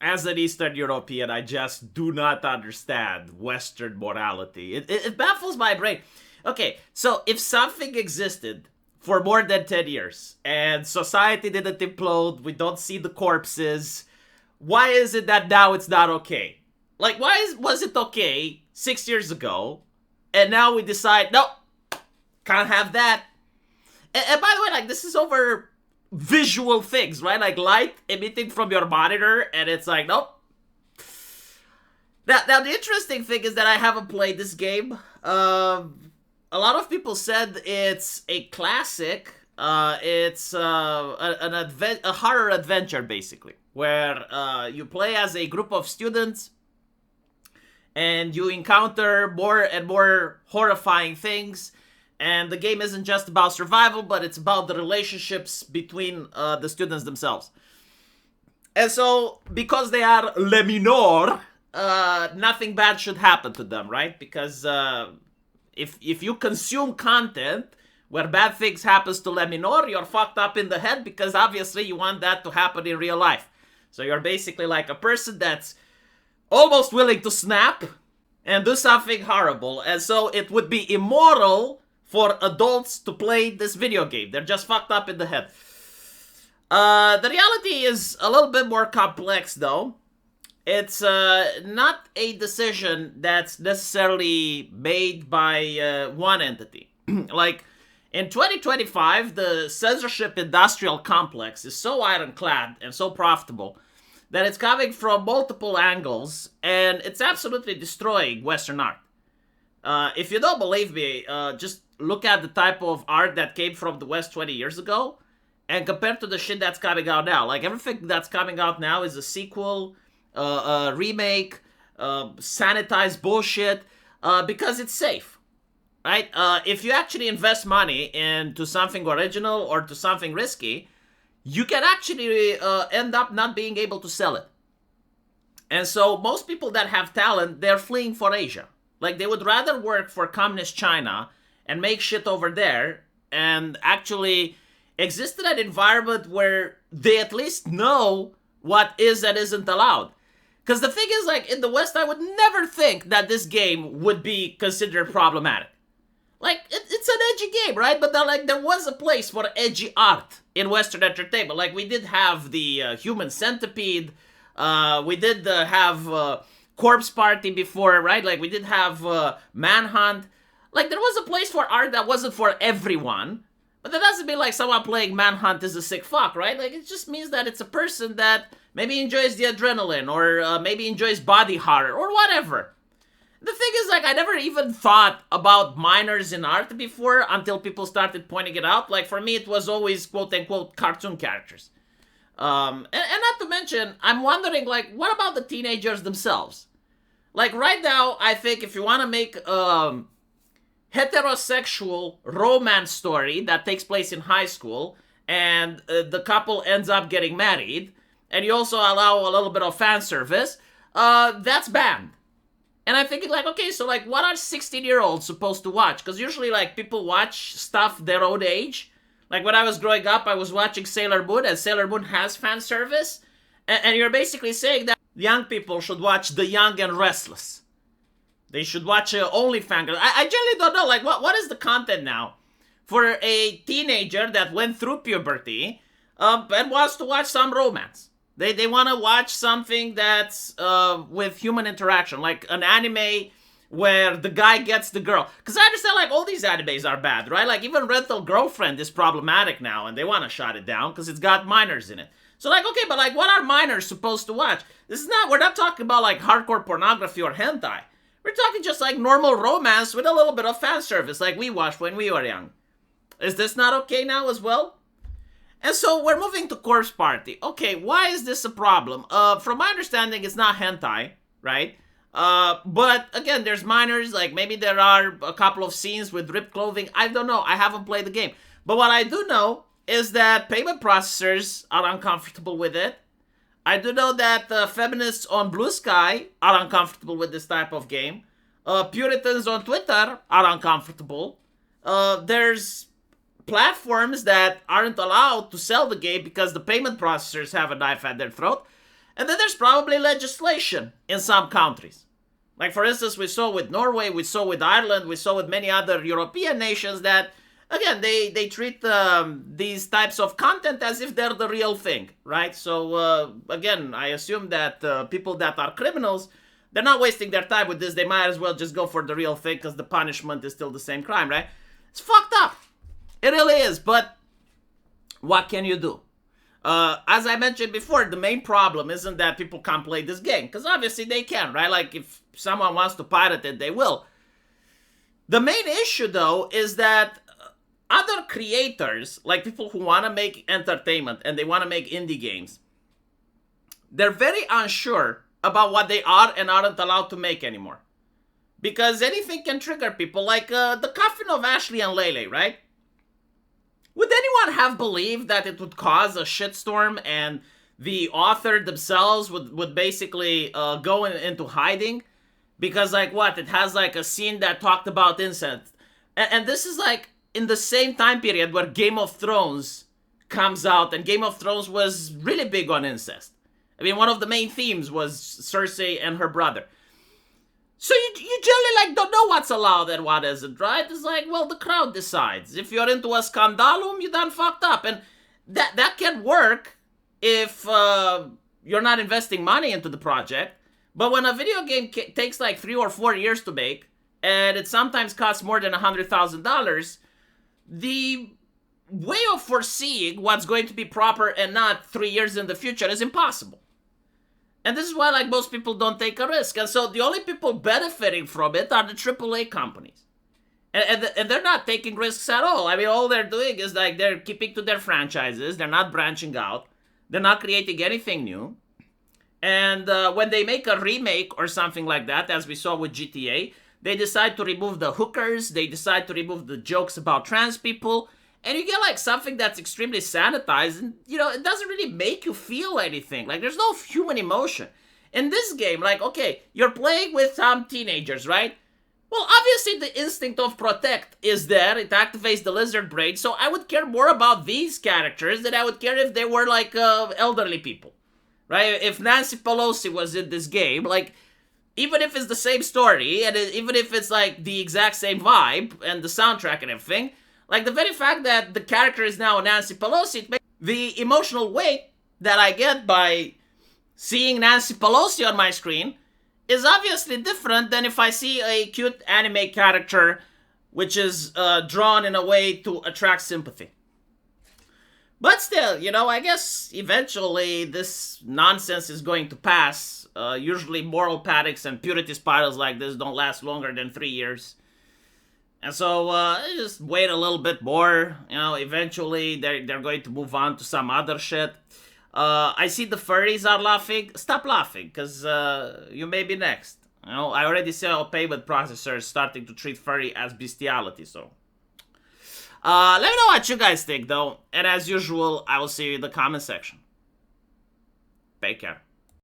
as an Eastern European, I just do not understand Western morality. It baffles my brain. Okay, so if something existed for more than 10 years and society didn't implode, we don't see the corpses, why is it that now it's not okay? Like, was it okay 6 years ago, and now we decide, no, can't have that? And by the way, like, this is over visual things, right? Like light emitting from your monitor, and it's like, nope. Now the interesting thing is that I haven't played this game. A lot of people said it's a classic. It's a horror adventure, basically, where you play as a group of students and you encounter more and more horrifying things. And the game isn't just about survival, but it's about the relationships between the students themselves. And so, because they are les mineurs, nothing bad should happen to them, right? Because if you consume content where bad things happens to les mineurs, you're fucked up in the head, because obviously you want that to happen in real life. So you're basically like a person that's almost willing to snap and do something horrible. And so it would be immoral for adults to play this video game. They're just fucked up in the head. The reality is a little bit more complex, though. It's not a decision that's necessarily made by one entity. Like, in 2025, the censorship industrial complex is so ironclad and so profitable that it's coming from multiple angles, and it's absolutely destroying Western art. If you don't believe me, just look at the type of art that came from the West 20 years ago and compared to the shit that's coming out now. Like, everything that's coming out now is a sequel, a remake, sanitized bullshit, because it's safe, right? If you actually invest money into something original or to something risky, you can actually end up not being able to sell it. And so most people that have talent, they're fleeing for Asia. Like, they would rather work for communist China and make shit over there and actually exist in an environment where they at least know what is and isn't allowed. Because the thing is, like, in the West, I would never think that this game would be considered problematic. Like, it's an edgy game, right? But there was a place for edgy art in Western entertainment. Like, we did have the Human Centipede. We did have Corpse Party before, right? Like, we did have Manhunt. Like, there was a place for art that wasn't for everyone. But that doesn't mean, like, someone playing Manhunt is a sick fuck, right? Like, it just means that it's a person that maybe enjoys the adrenaline, or maybe enjoys body horror, or whatever. The thing is, like, I never even thought about minors in art before until people started pointing it out. Like, for me, it was always quote-unquote cartoon characters. And not to mention, I'm wondering, like, what about the teenagers themselves? Like, right now, I think if you want to make heterosexual romance story that takes place in high school, and the couple ends up getting married, and you also allow a little bit of fan service, that's banned. And I'm thinking, like, okay, so, like, what are 16-year-olds supposed to watch? Because usually, like, people watch stuff their own age. Like, when I was growing up, I was watching Sailor Moon, and Sailor Moon has fan service. And you're basically saying that young people should watch The Young and Restless. They should watch OnlyFans. I generally don't know, like, what is the content now for a teenager that went through puberty and wants to watch some romance? They want to watch something that's with human interaction, like an anime where the guy gets the girl. Because I understand, like, all these animes are bad, right? Like, even Rental Girlfriend is problematic now, and they want to shut it down because it's got minors in it. So, like, okay, but, like, what are minors supposed to watch? We're not talking about, like, hardcore pornography or hentai. We're talking just, like, normal romance with a little bit of fan service, like we watched when we were young. Is this not okay now as well? And so we're moving to Corpse Party. Okay, why is this a problem? From my understanding, it's not hentai, right? But again, there's minors, like maybe there are a couple of scenes with ripped clothing. I don't know. I haven't played the game. But what I do know is that payment processors are uncomfortable with it. I do know that feminists on Blue Sky are uncomfortable with this type of game. Puritans on Twitter are uncomfortable. There's platforms that aren't allowed to sell the game because the payment processors have a knife at their throat. And then there's probably legislation in some countries. Like, for instance, we saw with Norway, we saw with Ireland, we saw with many other European nations that, again, they treat these types of content as if they're the real thing, right? So, again, I assume that people that are criminals, they're not wasting their time with this. They might as well just go for the real thing because the punishment is still the same crime, right? It's fucked up. It really is. But what can you do? As I mentioned before, the main problem isn't that people can't play this game, because obviously they can, right? Like, if someone wants to pirate it, they will. The main issue, though, is that other creators, like people who want to make entertainment and they want to make indie games, they're very unsure about what they are and aren't allowed to make anymore. Because anything can trigger people, like the coffin of Ashley and Lele, right? Would anyone have believed that it would cause a shitstorm and the author themselves would basically go into hiding? Because, like, what? It has, like, a scene that talked about incest. And this is, like, in the same time period where Game of Thrones comes out, and Game of Thrones was really big on incest. I mean, one of the main themes was Cersei and her brother. So you generally, like, don't know what's allowed and what isn't, right? It's like, well, the crowd decides. If you're into a scandalum, you done fucked up. And that can work if you're not investing money into the project. But when a video game takes like 3 or 4 years to make, and it sometimes costs more than $100,000, the way of foreseeing what's going to be proper and not 3 years in the future is impossible. And this is why, like, most people don't take a risk. And so the only people benefiting from it are the AAA companies. And they're not taking risks at all. I mean, all they're doing is, like, they're keeping to their franchises. They're not branching out. They're not creating anything new. And when they make a remake or something like that, as we saw with GTA, they decide to remove the hookers. They decide to remove the jokes about trans people. And you get, like, something that's extremely sanitized, and, you know, it doesn't really make you feel anything. Like, there's no human emotion. In this game, like, okay, you're playing with some teenagers, right? Well, obviously the instinct of protect is there. It activates the lizard brain, so I would care more about these characters than I would care if they were, like, elderly people, right? If Nancy Pelosi was in this game, like, even if it's the same story, and even if it's, like, the exact same vibe, and the soundtrack and everything, like, the very fact that the character is now Nancy Pelosi, it makes the emotional weight that I get by seeing Nancy Pelosi on my screen is obviously different than if I see a cute anime character which is drawn in a way to attract sympathy. But still, you know, I guess eventually this nonsense is going to pass. Usually moral panics and purity spirals like this don't last longer than 3 years. And so, just wait a little bit more. You know, eventually they're going to move on to some other shit. I see the furries are laughing. Stop laughing, because you may be next. You know, I already saw payment processors starting to treat furry as bestiality, so. Let me know what you guys think, though. And as usual, I will see you in the comment section. Take care.